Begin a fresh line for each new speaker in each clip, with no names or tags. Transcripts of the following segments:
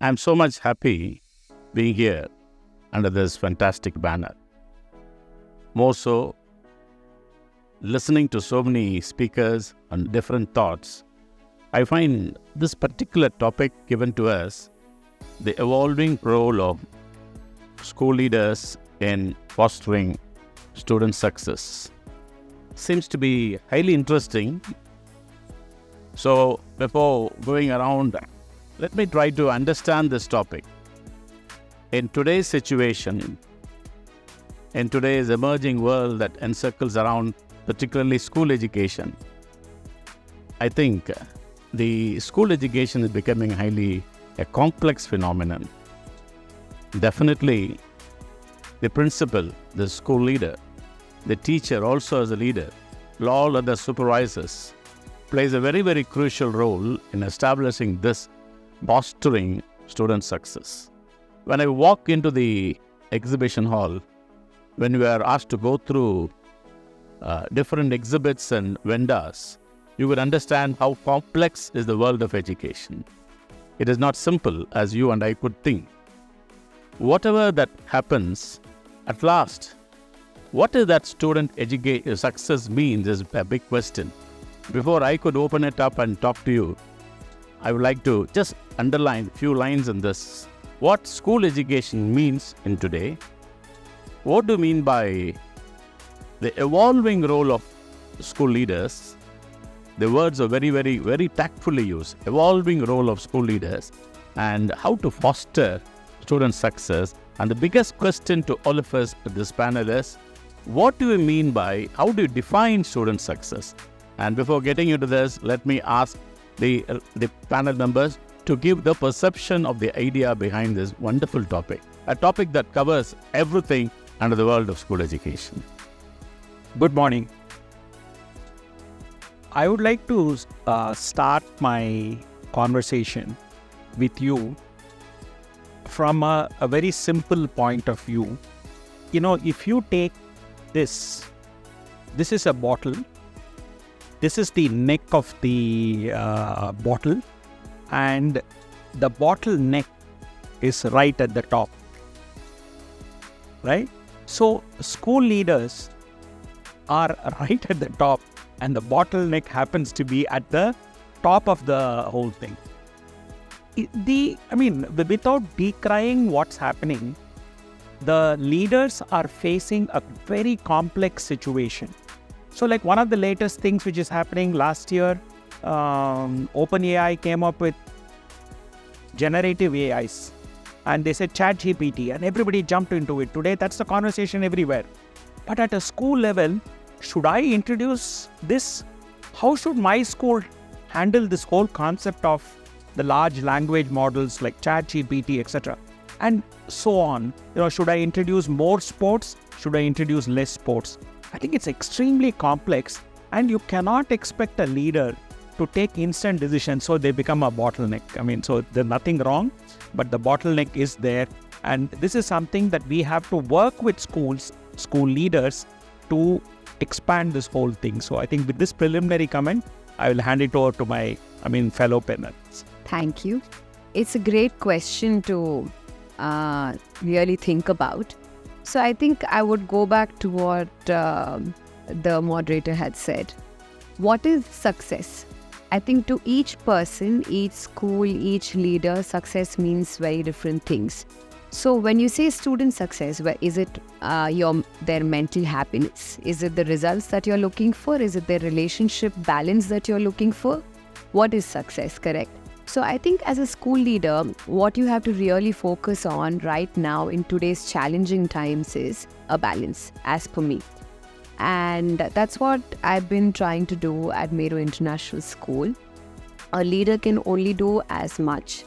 I'm so much happy being here under this fantastic banner. More so, listening to so many speakers and different thoughts, I find this particular topic given to us, the evolving role of school leaders in fostering student success, seems to be highly interesting. So before going around, let me try to understand this topic. In today's situation, in today's emerging world that encircles around particularly school education, I think the school education is becoming highly a complex phenomenon. Definitely, the principal, the school leader, the teacher also as a leader, all other supervisors, plays a very, very crucial role in establishing this fostering student success. When I walk into the exhibition hall, when we are asked to go through different exhibits and vendors, you would understand how complex is the world of education. It is not simple as you and I could think. Whatever that happens, at last, what is that student success means is a big question. Before I could open it up and talk to you, I would like to just underline a few lines in this. What school education means in today, what do you mean by the evolving role of school leaders? The words are very, very, very tactfully used. Evolving role of school leaders and how to foster student success. And the biggest question to all of us at this panel is, what do you mean by, how do you define student success? And before getting into this, let me ask the panel members to give the perception of the idea behind this wonderful topic. A topic that covers everything under the world of school education.
Good morning. I would like to start my conversation with you from a very simple point of view. You know, if you take this is a bottle. This is the neck of the bottle, and the bottle neck is right at the top. Right? So, school leaders are right at the top, and the bottleneck happens to be at the top of the whole thing. Without decrying what's happening, the leaders are facing a very complex situation. So, like one of the latest things which is happening last year, OpenAI came up with generative AIs, and they said ChatGPT, and everybody jumped into it. Today, that's the conversation everywhere. But at a school level, should I introduce this? How should my school handle this whole concept of the large language models like ChatGPT, etc., and so on? Should I introduce more sports? Should I introduce less sports? I think it's extremely complex, and you cannot expect a leader to take instant decisions so they become a bottleneck. So there's nothing wrong, but the bottleneck is there, and this is something that we have to work with school leaders to expand this whole thing. So I think with this preliminary comment, I will hand it over to my fellow panelists.
Thank you. It's a great question to really think about. So I think I would go back to what the moderator had said. What is success? I think to each person, each school, each leader, success means very different things. So when you say student success, is it their mental happiness? Is it the results that you're looking for? Is it their relationship balance that you're looking for? What is success, correct? So I think as a school leader, what you have to really focus on right now in today's challenging times is a balance, as per me. And that's what I've been trying to do at Meru International School. A leader can only do as much.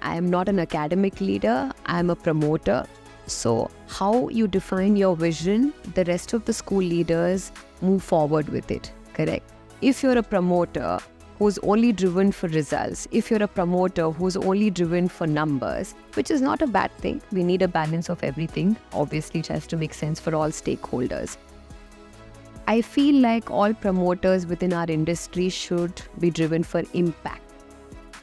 I am not an academic leader, I am a promoter. So how you define your vision, the rest of the school leaders move forward with it, correct? If you're a promoter who's only driven for results, if you're a promoter who's only driven for numbers, which is not a bad thing, we need a balance of everything. Obviously, it has to make sense for all stakeholders. I feel like all promoters within our industry should be driven for impact.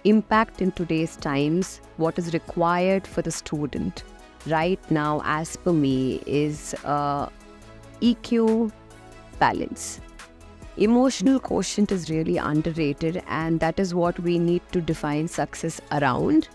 impact in today's times, what is required for the student right now, as per me, is EQ, balance. Emotional quotient is really underrated, and that is what we need to define success around.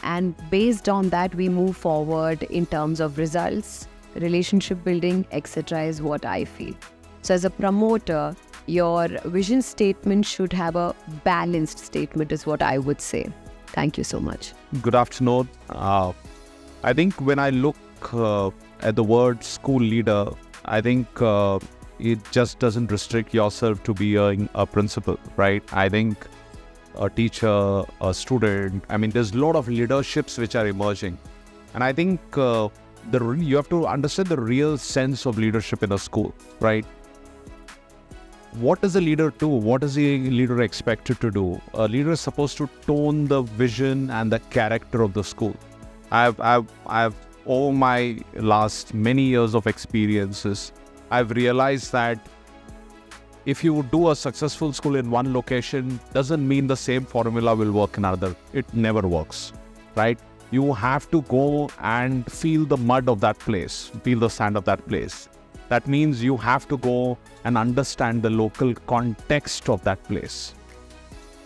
And based on that, we move forward in terms of results, relationship building, etc. is what I feel. So as a promoter, your vision statement should have a balanced statement is what I would say. Thank you so much.
Good afternoon. I think when I look at the word school leader, I think it just doesn't restrict yourself to being a principal, right? I think a teacher, a student, I mean, there's a lot of leaderships which are emerging. And I think you have to understand the real sense of leadership in a school, right? What does a leader do? What is a leader expected to do? A leader is supposed to tone the vision and the character of the school. I've over my last many years of experiences, I've realized that if you do a successful school in one location, doesn't mean the same formula will work in another. It never works, right? You have to go and feel the mud of that place, feel the sand of that place. That means you have to go and understand the local context of that place.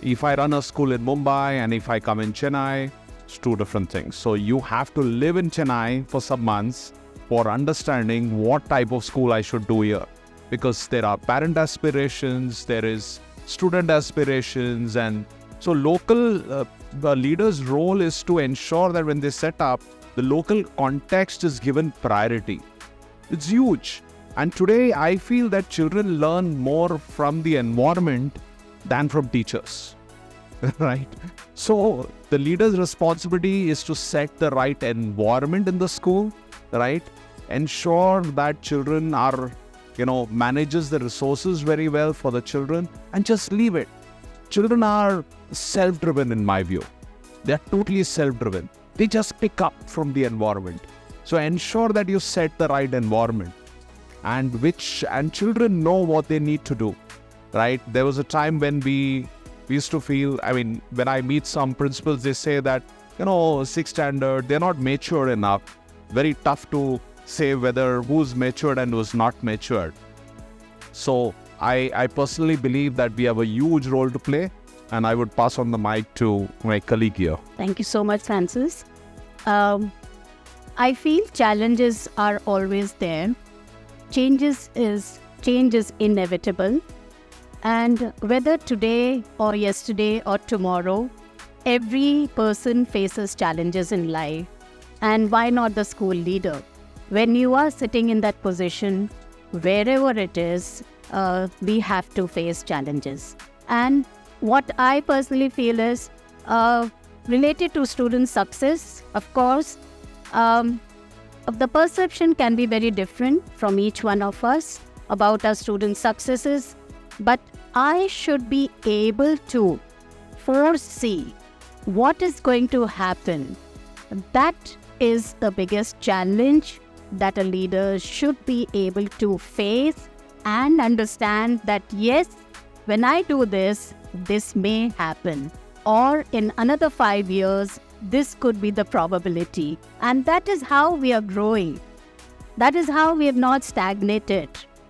If I run a school in Mumbai and if I come in Chennai, it's two different things. So you have to live in Chennai for some months for understanding what type of school I should do here. Because there are parent aspirations, there is student aspirations, and so local the leader's role is to ensure that when they set up, the local context is given priority. It's huge. And today I feel that children learn more from the environment than from teachers, right? So the leader's responsibility is to set the right environment in the school, right? Ensure that children are, manages the resources very well for the children, and just leave it. Children are self-driven in my view. They are totally self-driven. They just pick up from the environment. So ensure that you set the right environment and children know what they need to do, right? There was a time when we used to feel, when I meet some principals, they say that, 6th standard, they're not mature enough. Very tough to say whether who's matured and who's not matured. So I personally believe that we have a huge role to play, and I would pass on the mic to my colleague here.
Thank you so much, Francis. I feel challenges are always there. Change is inevitable. And whether today or yesterday or tomorrow, every person faces challenges in life. And why not the school leader? When you are sitting in that position, wherever it is, we have to face challenges. And what I personally feel is related to student success, of course, the perception can be very different from each one of us about our student successes, but I should be able to foresee what is going to happen. That is the biggest challenge that a leader should be able to face and understand that yes, when I do this, this may happen. Or in another 5 years, this could be the probability. And that is how we are growing. That is how we have not stagnated.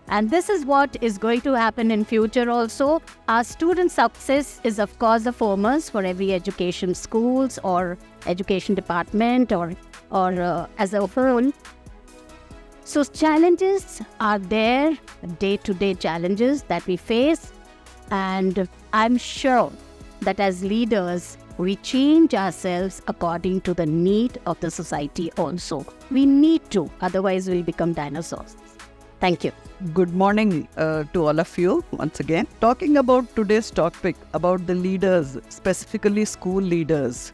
And this is what is going to happen in future also. Our student success is of course the foremost for every education schools or education department or as a whole. So challenges are there, day-to-day challenges that we face. And I'm sure that as leaders, we change ourselves according to the need of the society also. We need to, otherwise we'll become dinosaurs. Thank you.
Good morning to all of you once again. Talking about today's topic, about the leaders, specifically school leaders.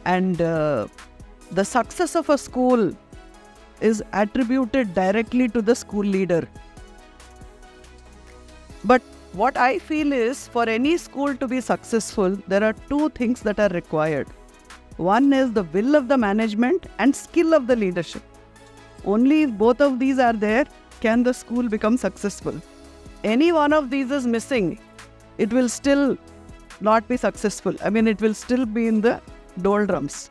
And the success of a school is attributed directly to the school leader. But what I feel is, for any school to be successful, there are two things that are required. One is the will of the management and skill of the leadership. Only if both of these are there, can the school become successful. Any one of these is missing, it will still not be successful. I mean, it will still be in the doldrums.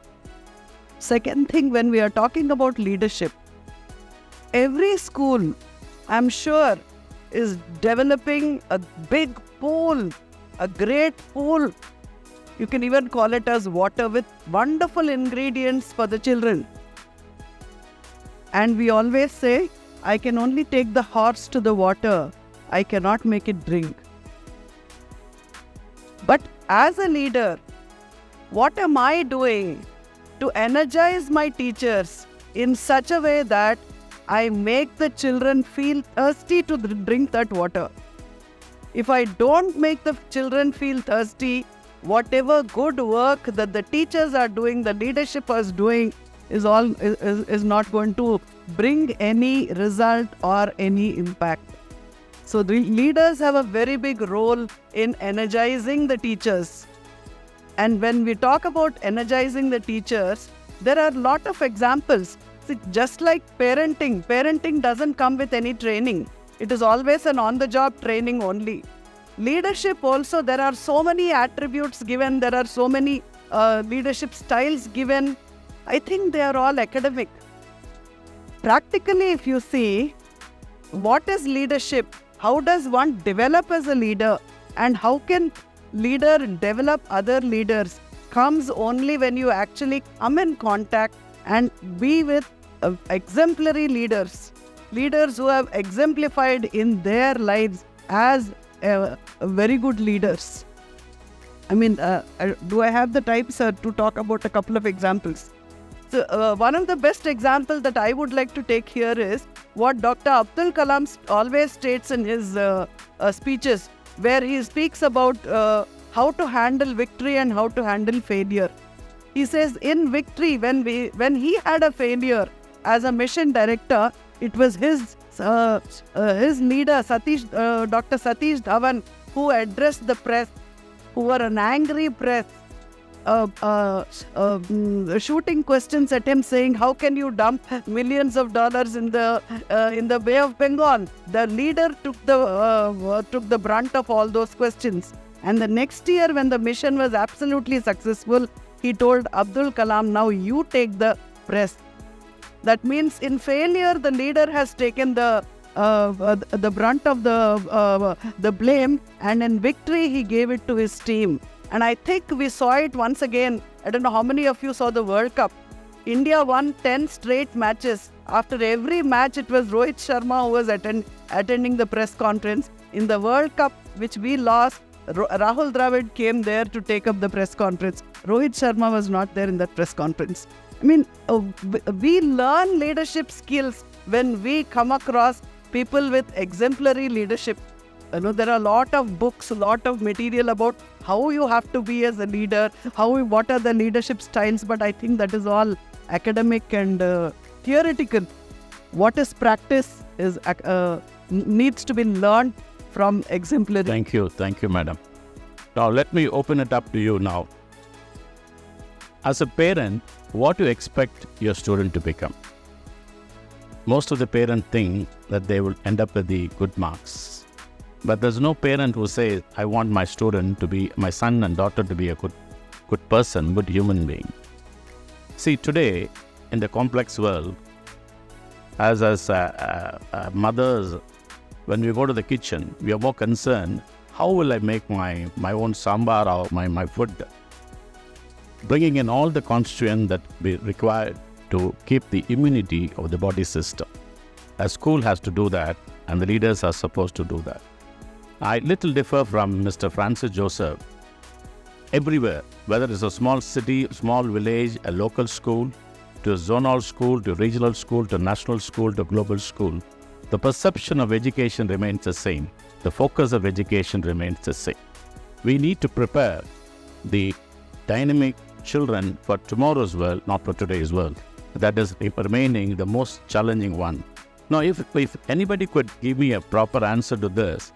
Second thing, when we are talking about leadership, every school, I'm sure, is developing a big pool, a great pool. You can even call it as water with wonderful ingredients for the children. And we always say, I can only take the horse to the water. I cannot make it drink. But as a leader, what am I doing to energize my teachers in such a way that I make the children feel thirsty to drink that water? If I don't make the children feel thirsty, whatever good work that the teachers are doing, the leadership is doing, is not going to bring any result or any impact. So the leaders have a very big role in energizing the teachers. And when we talk about energizing the teachers, there are a lot of examples. See, just like parenting doesn't come with any training. It is always an on-the-job training only. Leadership also, there are so many attributes given, there are so many leadership styles given. I think they are all academic. Practically, if you see, what is leadership? How does one develop as a leader? And how can leader develop other leaders? Comes only when you actually come in contact and be with exemplary leaders. Leaders who have exemplified in their lives as very good leaders. I mean, do I have the time, sir, to talk about a couple of examples? So, one of the best examples that I would like to take here is what Dr. Abdul Kalam always states in his speeches, where he speaks about how to handle victory and how to handle failure. He says in victory, when he had a failure as a mission director, it was his leader, Dr. Satish Dhawan, who addressed the press, who were an angry press, shooting questions at him, saying, "How can you dump millions of dollars in the Bay of Bengal?" The leader took the brunt of all those questions. And the next year, when the mission was absolutely successful, he told Abdul Kalam, "Now you take the press." That means in failure, the leader has taken the brunt of the blame, and in victory, he gave it to his team. And I think we saw it once again. I don't know how many of you saw the World Cup. India won 10 straight matches. After every match, it was Rohit Sharma who was attending the press conference. In the World Cup, which we lost, Rahul Dravid came there to take up the press conference. Rohit Sharma was not there in that press conference. I mean, we learn leadership skills when we come across people with exemplary leadership. You know, there are a lot of books, a lot of material about how you have to be as a leader, what are the leadership styles, but I think that is all academic and theoretical. What is practice is needs to be learned from exemplary.
Thank you, madam. Now let me open it up to you now. As a parent, what do you expect your student to become? Most of the parents think that they will end up with the good marks. But there's no parent who says, I want my student to be, my son and daughter to be a good person, good human being. See, today, in the complex world, as mothers, when we go to the kitchen, we are more concerned, how will I make my own sambar or my food? Bringing in all the constituents that be required to keep the immunity of the body system. A school has to do that, and the leaders are supposed to do that. I little differ from Mr. Francis Joseph. Everywhere, whether it's a small city, small village, a local school, to a zonal school, to a regional school, to a national school, to a global school, the perception of education remains the same. The focus of education remains the same. We need to prepare the dynamic children for tomorrow's world, not for today's world. That is remaining the most challenging one. Now, if anybody could give me a proper answer to this,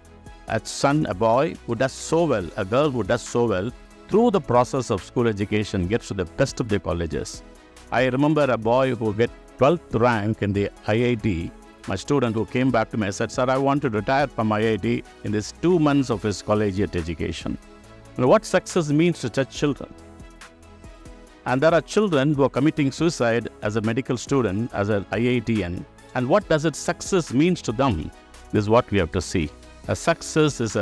a boy who does so well, a girl who does so well, through the process of school education gets to the best of the colleges. I remember a boy who got 12th rank in the IIT. My student who came back to me and said, "Sir, I want to retire from IIT in these 2 months of his collegiate education." Now, what success means to such children. And there are children who are committing suicide as a medical student, as an IITN. And what does it success means to them is what we have to see. A success is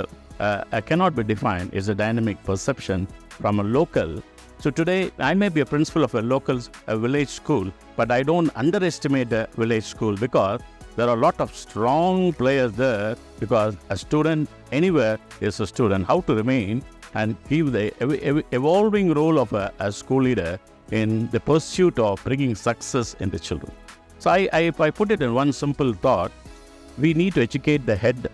cannot be defined. It's a dynamic perception from a local. So today, I may be a principal of a village school, but I don't underestimate a village school because there are a lot of strong players there, because a student anywhere is a student. How to remain and give the evolving role of a school leader in the pursuit of bringing success in the children. So if I put it in one simple thought, we need to educate the head,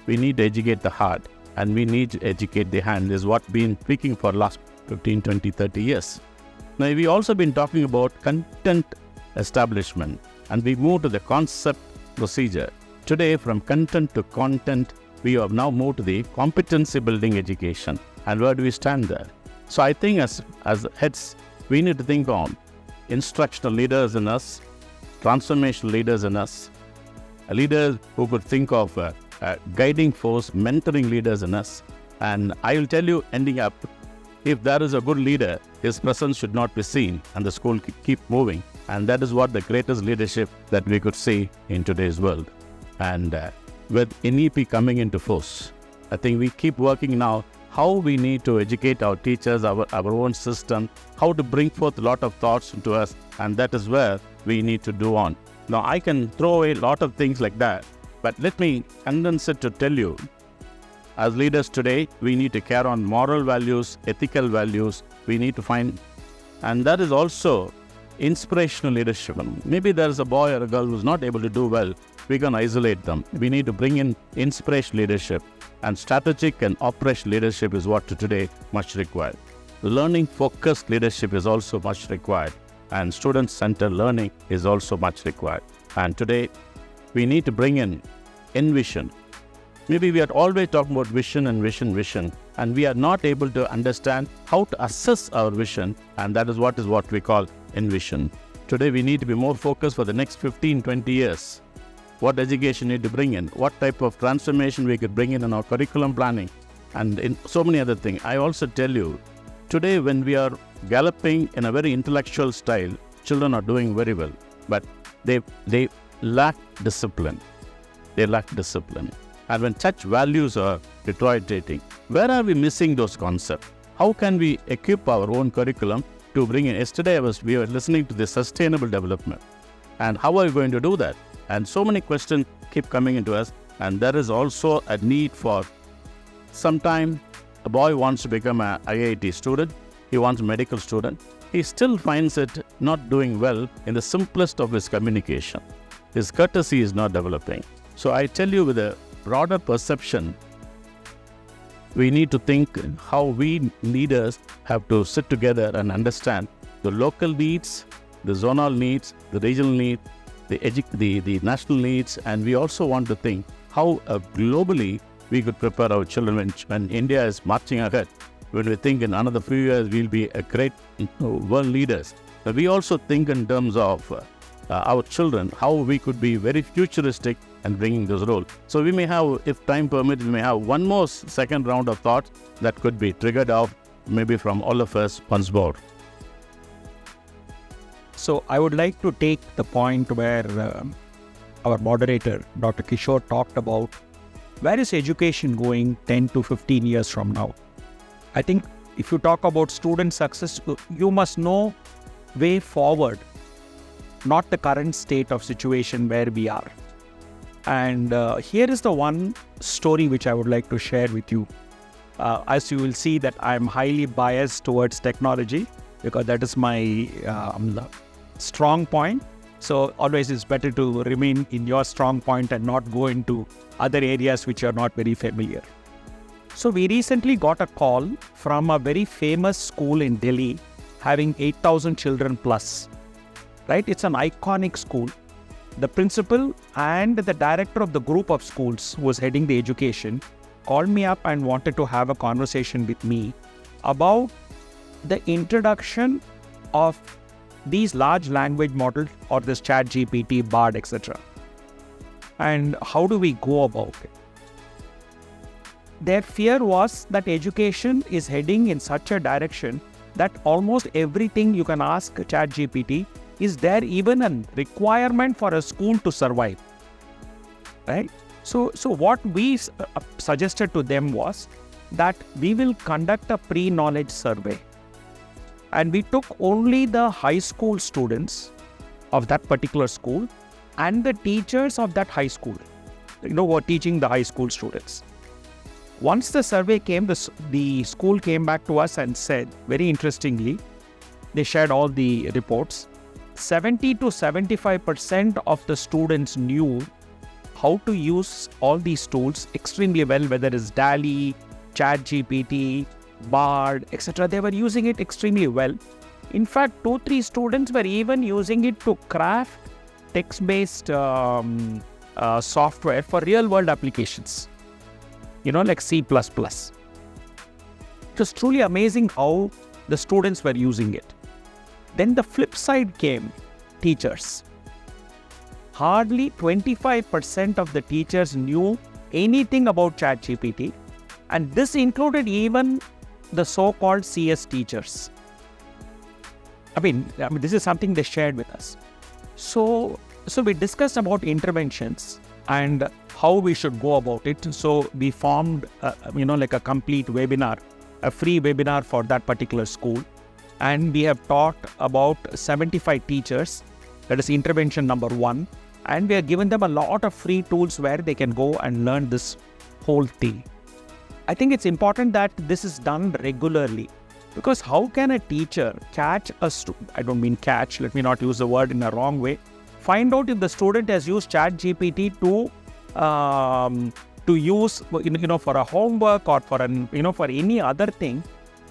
we need to educate the heart, and we need to educate the hand, is what been speaking for last 15, 20, 30 years. Now, we also been talking about content establishment, and we move to the concept procedure. Today, from content to content, we have now moved to the competency building education. And where do we stand there? So I think as heads, we need to think on instructional leaders in us, transformational leaders in us, leaders who could think of guiding force, mentoring leaders in us. And I will tell you, ending up, if there is a good leader, his presence should not be seen and the school keep moving. And that is what the greatest leadership that we could see in today's world. And with NEP coming into force, I think we keep working now how we need to educate our teachers, our own system, how to bring forth a lot of thoughts into us, and that is where we need to do on. Now, I can throw away a lot of things like that, but let me condense it to tell you, as leaders today, we need to carry on moral values, ethical values, we need to find, and that is also inspirational leadership. Maybe there is a boy or a girl who is not able to do well, we can isolate them. We need to bring in inspirational leadership, and strategic and operational leadership is what today much required. Learning focused leadership is also much required, and student-centered learning is also much required. And today, we need to bring in envision. Maybe we are always talking about vision, and we are not able to understand how to assess our vision, and that is what we call envision. Today, we need to be more focused for the next 15, 20 years. What education need to bring in, what type of transformation we could bring in our curriculum planning, and in so many other things. I also tell you, today when we are galloping in a very intellectual style, children are doing very well, but they lack discipline. They lack discipline. And when such values are deteriorating, where are we missing those concepts? How can we equip our own curriculum to bring in? Yesterday we were listening to the sustainable development. And how are we going to do that? And so many questions keep coming into us. And there is also a need for, sometime a boy wants to become an IIT student, he wants a medical student, he still finds it not doing well in the simplest of his communication. His courtesy is not developing. So I tell you, with a broader perception, we need to think how we leaders have to sit together and understand the local needs, the zonal needs, the regional needs, the national needs, and we also want to think how globally we could prepare our children when India is marching ahead. When we think in another few years we'll be a great world leaders, but we also think in terms of our children, how we could be very futuristic and bringing this role. So we may have, if time permits, we may have one more second round of thoughts that could be triggered off maybe from all of us once more.
So I would like to take the point where our moderator, Dr. Kishore, talked about where is education going 10 to 15 years from now. I think if you talk about student success, you must know way forward, not the current state of situation where we are. And here is the one story which I would like to share with you. As you will see that I am highly biased towards technology because that is my strong point. So always it's better to remain in your strong point and not go into other areas which are not very familiar. So we recently got a call from a very famous school in Delhi having 8,000 children plus. Right? It's an iconic school. The principal and the director of the group of schools who was heading the education called me up and wanted to have a conversation with me about the introduction of these large language models or this chat GPT, Bard, etc. And how do we go about it? their fear was that education is heading in such a direction that almost everything you can ask ChatGPT, is there even a requirement for a school to survive? Right? So what we suggested to them was that we will conduct a pre-knowledge survey. And we took only the high school students of that particular school and the teachers of that high school, who are teaching the high school students. Once the survey came, the school came back to us and said, very interestingly, they shared all the reports, 70 to 75% of the students knew how to use all these tools extremely well, whether it's DALL-E, ChatGPT, Bard, etc. They were using it extremely well. In fact, 2-3 students were even using it to craft text-based software for real-world applications, like C++. It was truly amazing how the students were using it. Then the flip side came, teachers. Hardly 25% of the teachers knew anything about ChatGPT, and this included even the so-called CS teachers. I mean, this is something they shared with us. So we discussed about interventions and how we should go about it. So we formed, like a complete webinar, a free webinar for that particular school. And we have taught about 75 teachers. That is intervention number 1. And we have given them a lot of free tools where they can go and learn this whole thing. I think it's important that this is done regularly, because how can a teacher catch a student? I don't mean catch, let me not use the word in a wrong way. Find out if the student has used ChatGPT to use, for a homework or for for any other thing,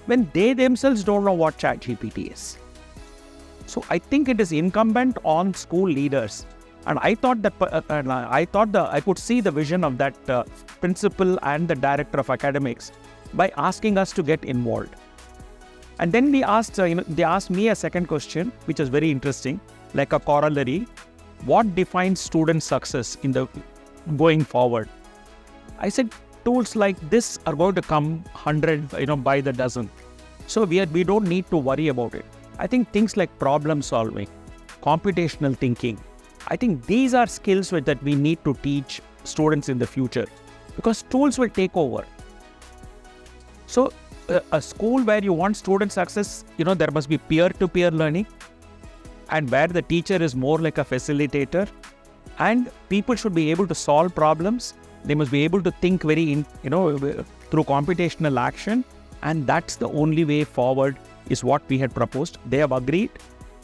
when they themselves don't know what ChatGPT is. So I think it is incumbent on school leaders. And I thought that I could see the vision of that principal and the director of academics by asking us to get involved. And then we asked, they asked me a second question, which is very interesting, like a corollary. What defines student success in the going forward? I said, tools like this are going to come 100, by the dozen. So we don't need to worry about it. I think things like problem solving, computational thinking, I think these are skills that we need to teach students in the future, because tools will take over. So a school where you want student success, there must be peer-to-peer learning, and where the teacher is more like a facilitator, and people should be able to solve problems. They must be able to think through computational action, and that's the only way forward is what we had proposed. They have agreed,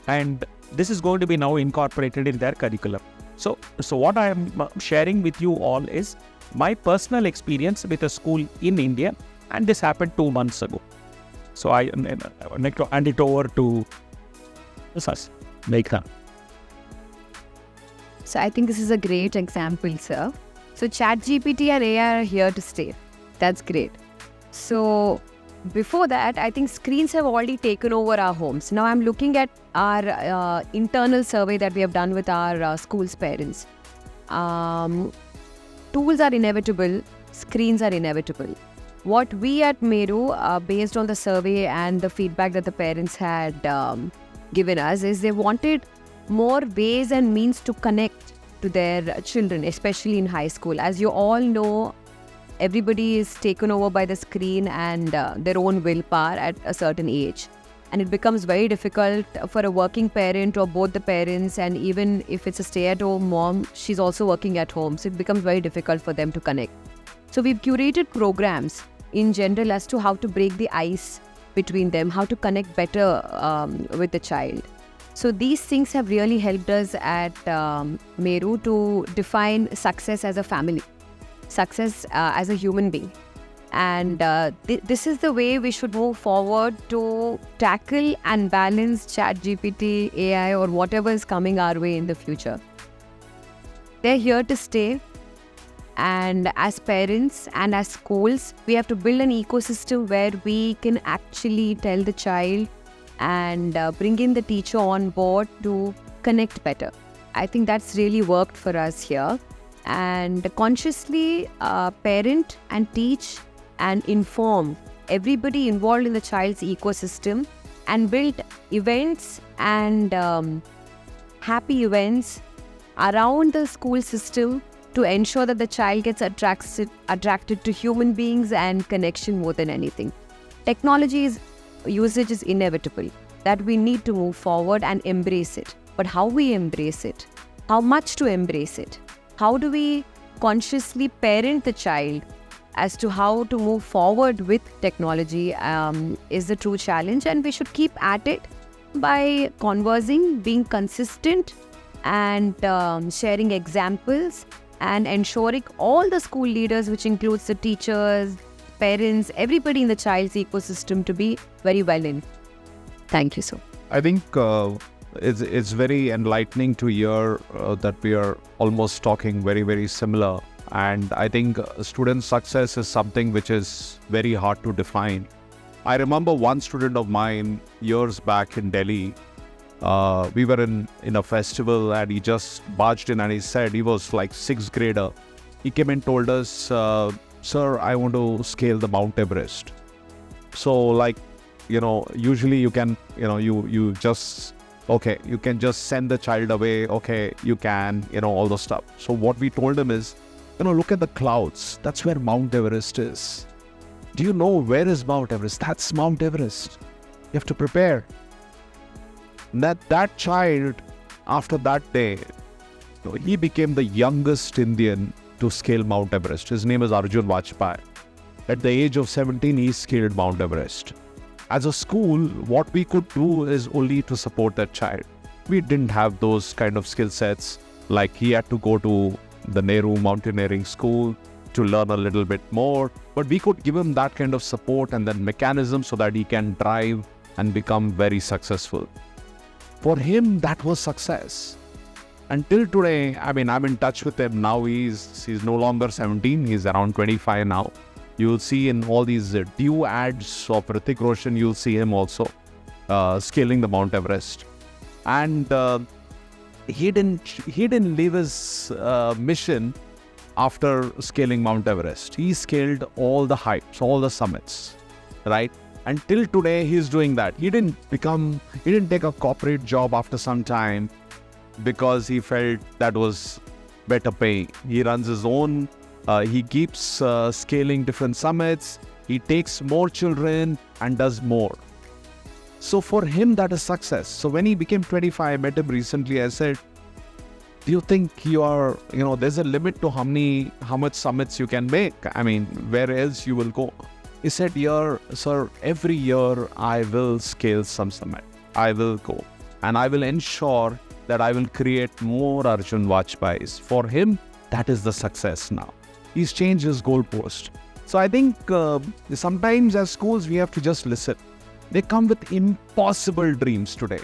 and this is going to be now incorporated in their curriculum. So what I am sharing with you all is my personal experience with a school in India, and this happened 2 months ago. So I would like to hand it over to Meghana.
So I think this is a great example, sir. So ChatGPT and AI are here to stay. That's great. So before that, I think screens have already taken over our homes. Now I'm looking at our internal survey that we have done with our school's parents. Tools are inevitable, screens are inevitable. What we at Meru, based on the survey and the feedback that the parents had given us, is they wanted more ways and means to connect to their children, especially in high school. As you all know, everybody is taken over by the screen and their own willpower at a certain age. And it becomes very difficult for a working parent or both the parents, and even if it's a stay-at-home mom, she's also working at home. So it becomes very difficult for them to connect. So we've curated programs in general as to how to break the ice between them, how to connect better with the child. So these things have really helped us at Meru to define success as a family, success as a human being. And this is the way we should move forward to tackle and balance ChatGPT, AI, or whatever is coming our way in the future. They're here to stay. And as parents and as schools, we have to build an ecosystem where we can actually tell the child and bring in the teacher on board to connect better. I think that's really worked for us here. And consciously parent and teach and inform everybody involved in the child's ecosystem and build events and happy events around the school system to ensure that the child gets attracted to human beings and connection more than anything. Technology's usage is inevitable, that we need to move forward and embrace it. But how we embrace it, how much to embrace it, how do we consciously parent the child as to how to move forward with technology is the true challenge, and we should keep at it by conversing, being consistent and sharing examples and ensuring all the school leaders, which includes the teachers, parents, everybody in the child's ecosystem to be very well in. Thank you so much.
I think it's very enlightening to hear that we are almost talking very, very similar. And I think student success is something which is very hard to define. I remember one student of mine years back in Delhi. We were in a festival and he just barged in and he said, he was like 6th grader. He came and told us, sir, I want to scale the Mount Everest. So usually you can, you just, okay, you can just send the child away. Okay, you can, all the stuff. So what we told him is, look at the clouds. That's where Mount Everest is. Do you know where is Mount Everest? That's Mount Everest. You have to prepare. That child, after that day, he became the youngest Indian to scale Mount Everest. His name is Arjun Vajpayee. At the age of 17, he scaled Mount Everest. As a school, what we could do is only to support that child. We didn't have those kind of skill sets. Like he had to go to the Meru mountaineering school to learn a little bit more. But we could give him that kind of support and then mechanism so that he can drive and become very successful. For him, that was success. Until today, I'm in touch with him. Now he's no longer 17, he's around 25 now. You'll see in all these due ads of Hrithik Roshan, you'll see him also scaling the Mount Everest. And he didn't leave his mission after scaling Mount Everest. He scaled all the heights, all the summits, right? Until today, he's doing that. He didn't take a corporate job after some time because he felt that was better pay. He runs his own, he keeps scaling different summits, he takes more children and does more. So for him, that is success. So when he became 25, I met him recently, I said, do you think there's a limit to how much summits you can make? Where else you will go? He said, sir, every year I will scale some summit. I will go and I will ensure that I will create more Arjun Vajpayees. For him, that is the success now. He's changed his goalpost. So I think sometimes as schools, we have to just listen. They come with impossible dreams today.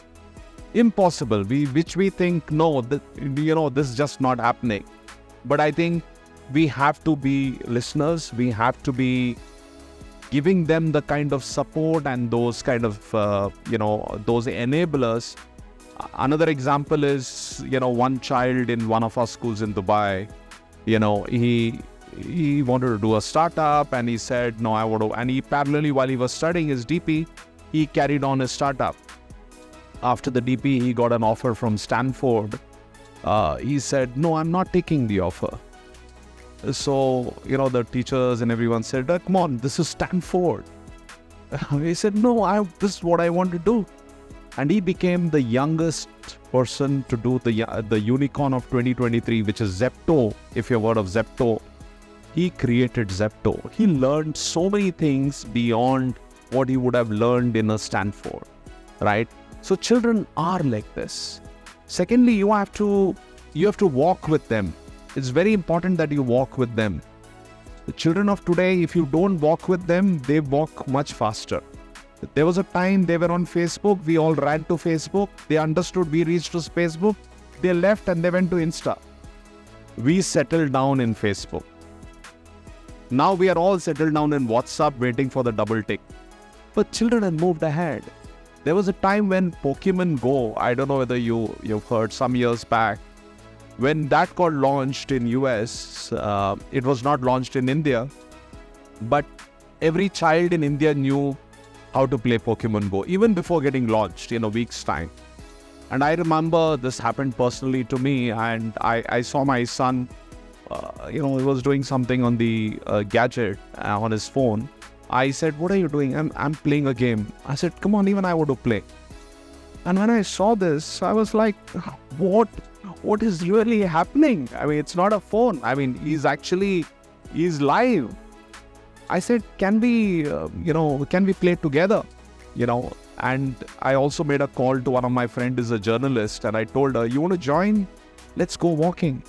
Impossible, which we think, no, this is just not happening. But I think we have to be listeners. We have to be giving them the kind of support and those kind of, those enablers. Another example is, one child in one of our schools in Dubai, he wanted to do a startup and he said, no, I want to. And he parallelly, while he was studying his DP, he carried on his startup. After the DP, he got an offer from Stanford. He said, no, I'm not taking the offer. So, the teachers and everyone said, come on, this is Stanford. He said, no, this is what I want to do. And he became the youngest person to do the unicorn of 2023, which is Zepto. If you've heard of Zepto, he created Zepto. He learned so many things beyond what he would have learned in a Stanford, right? So children are like this. Secondly, you have to walk with them. It's very important that you walk with them. The children of today, if you don't walk with them, they walk much faster. There was a time they were on Facebook. We all ran to Facebook. They understood we reached to Facebook. They left and they went to Insta. We settled down in Facebook. Now we are all settled down in WhatsApp waiting for the double tick. But children have moved ahead. There was a time when Pokemon Go, I don't know whether you've heard some years back, when that got launched in US, it was not launched in India, but every child in India knew how to play Pokemon Go, even before getting launched in a week's time. And I remember this happened personally to me, and I saw my son, he was doing something on the gadget on his phone. I said, "What are you doing?" I'm playing a game. I said, "Come on, even I want to play." And when I saw this, I was like, what is really happening? I mean, it's not a phone. I mean, he's live. I said, can we play together? And I also made a call to one of my friends who's a journalist, and I told her, "You want to join? Let's go walking."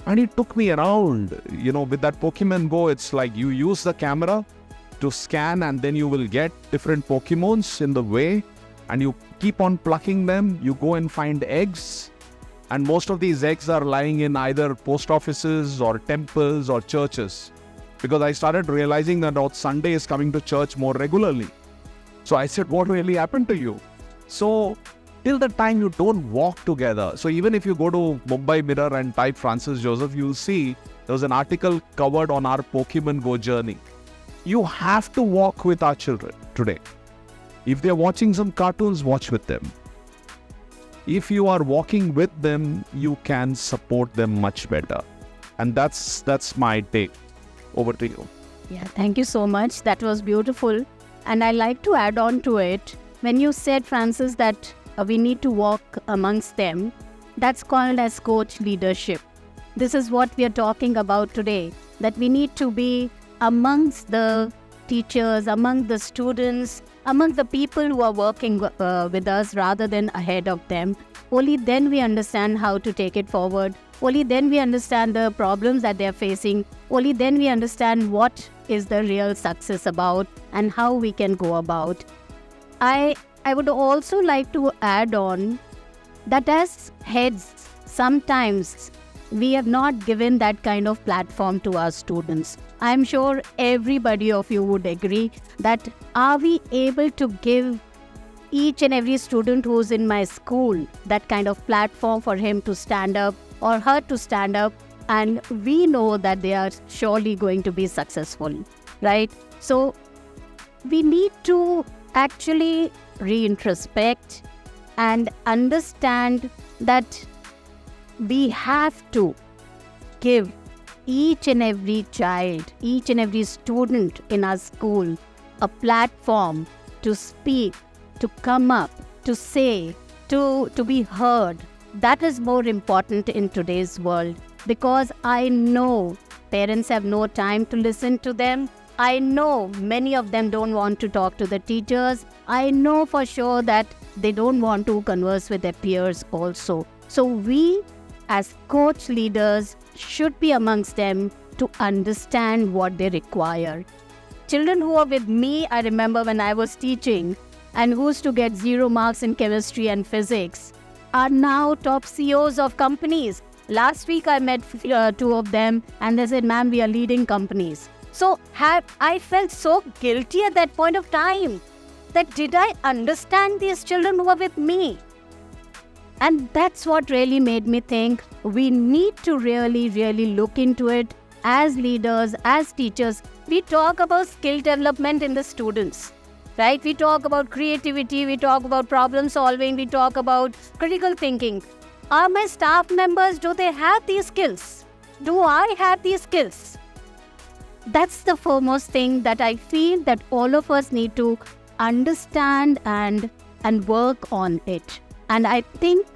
And he took me around. With that Pokemon Go, it's like you use the camera to scan, and then you will get different Pokemons in the way, and you keep on plucking them. You go and find eggs, and most of these eggs are lying in either post offices or temples or churches, because I started realizing that on Sunday is coming to church more regularly. So I said, "What really happened to you?" So till the time you don't walk together. So even if you go to Mumbai Mirror and type Francis Joseph, you'll see there was an article covered on our Pokemon Go journey. You have to walk with our children today. If they're watching some cartoons, watch with them. If you are walking with them, you can support them much better. And that's my take. Over to you.
Yeah, thank you so much. That was beautiful. And I like to add on to it. When you said, Francis, that we need to walk amongst them, that's called as coach leadership. This is what we are talking about today, that we need to be amongst the teachers, among the students, among the people who are working with us rather than ahead of them. Only then we understand how to take it forward. Only then we understand the problems that they are facing. Only then we understand what is the real success about and how we can go about. I would also like to add on that as heads, sometimes we have not given that kind of platform to our students. I'm sure everybody of you would agree that are we able to give each and every student who's in my school that kind of platform for him to stand up or her to stand up, and we know that they are surely going to be successful, right? So we need to actually reintrospect and understand that we have to give each and every child, each and every student in our school a platform to speak, to come up, to say, to be heard. That is more important in today's world, because I know parents have no time to listen to them. I know many of them don't want to talk to the teachers. I know for sure that they don't want to converse with their peers also. So we as coach leaders should be amongst them to understand what they require. Children who are with me, I remember when I was teaching and who used to get 0 marks in chemistry and physics, are now top CEOs of companies. Last week I met 2 of them and they said, "Ma'am, we are leading companies." So I felt so guilty at that point of time that did I understand these children who are with me? And that's what really made me think we need to really, really look into it as leaders, as teachers. We talk about skill development in the students, right? We talk about creativity, we talk about problem solving, we talk about critical thinking. Are my staff members, do they have these skills? Do I have these skills? That's the foremost thing that I feel that all of us need to understand and work on it. And I think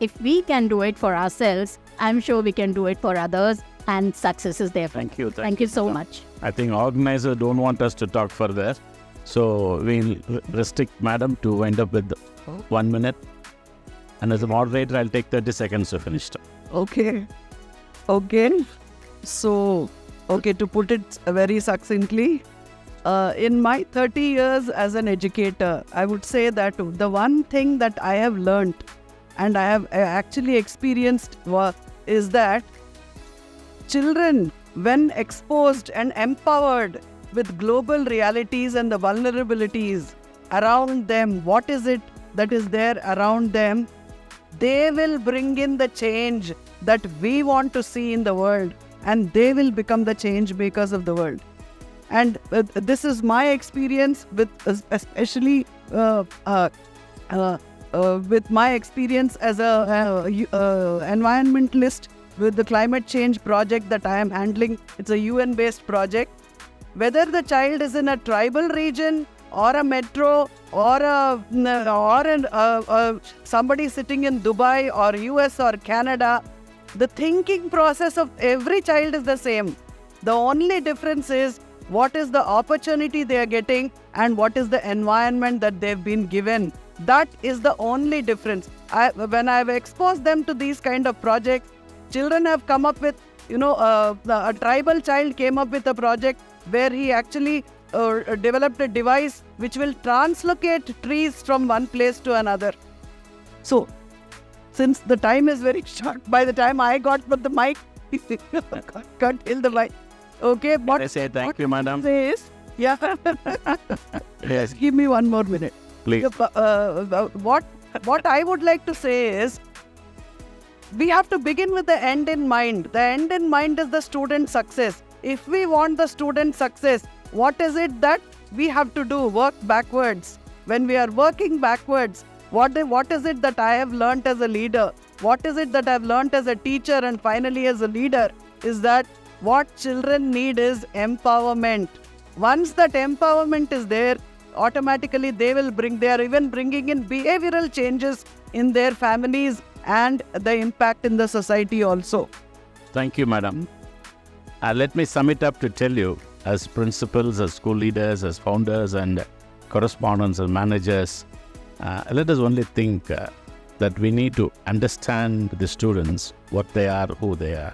if we can do it for ourselves, I'm sure we can do it for others, and success is there.
Thank you.
Thank you so much.
I think organizers don't want us to talk further. So we'll restrict Madam to wind up with 1 minute. And as a moderator, I'll take 30 seconds to finish.
Okay. So, to put it very succinctly, in my 30 years as an educator, I would say that the one thing that I have learned and I have actually experienced is that children, when exposed and empowered with global realities and the vulnerabilities around them, what is it that is there around them, they will bring in the change that we want to see in the world, and they will become the change makers of the world. And this is my experience with, especially with my experience as a environmentalist with the climate change project that I am handling. It's a UN-based project. Whether the child is in a tribal region or a metro or somebody sitting in Dubai or US or Canada, the thinking process of every child is the same. The only difference is what is the opportunity they are getting and what is the environment that they've been given. That is the only difference. When I've exposed them to these kind of projects, children have come up with, a tribal child came up with a project where he actually developed a device which will translocate trees from one place to another. So, since the time is very short, by the time I got the mic, can't till the mic. Okay, but
I say thank you, madam.
Says, yeah.
Yes,
Give me one more minute.
please.
What I would like to say is, we have to begin with the end in mind. The end in mind is the student success. If we want the student success, what is it that we have to do? Work backwards. When we are working backwards, what is it that I have learnt as a leader? What is it that I have learnt as a teacher and finally as a leader? Is that what children need is empowerment. Once that empowerment is there, automatically they are even bringing in behavioral changes in their families and the impact in the society also.
Thank you, madam. Let me sum it up to tell you, as principals, as school leaders, as founders and correspondents and managers, let us only think that we need to understand the students, what they are, who they are,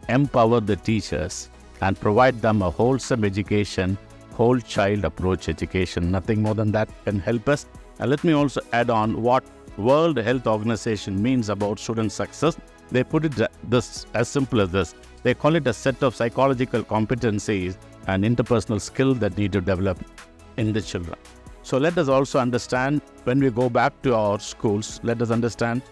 empower the teachers and provide them a wholesome education, whole child approach education. Nothing more than that can help us. And let me also add on what World Health Organization means about student success. They put it this as simple as this. They call it a set of psychological competencies and interpersonal skills that need to develop in the children. So let us also understand, when we go back to our schools, let us understand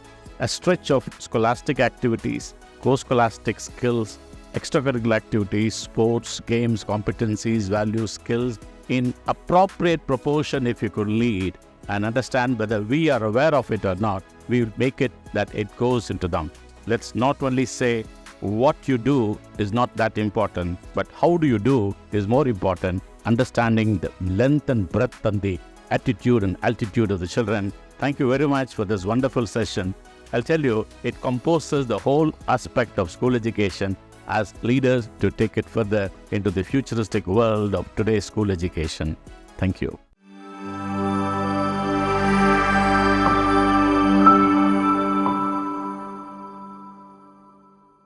a stretch of scholastic activities, co-scholastic skills, extracurricular activities, sports, games, competencies, values, skills in appropriate proportion. If you could lead and understand whether we are aware of it or not, we will make it that it goes into them. Let's not only say what you do is not that important, but how do you do is more important. Understanding the length and breadth and the attitude and altitude of the children. Thank you very much for this wonderful session. I'll tell you, it composes the whole aspect of school education as leaders to take it further into the futuristic world of today's school education. Thank you.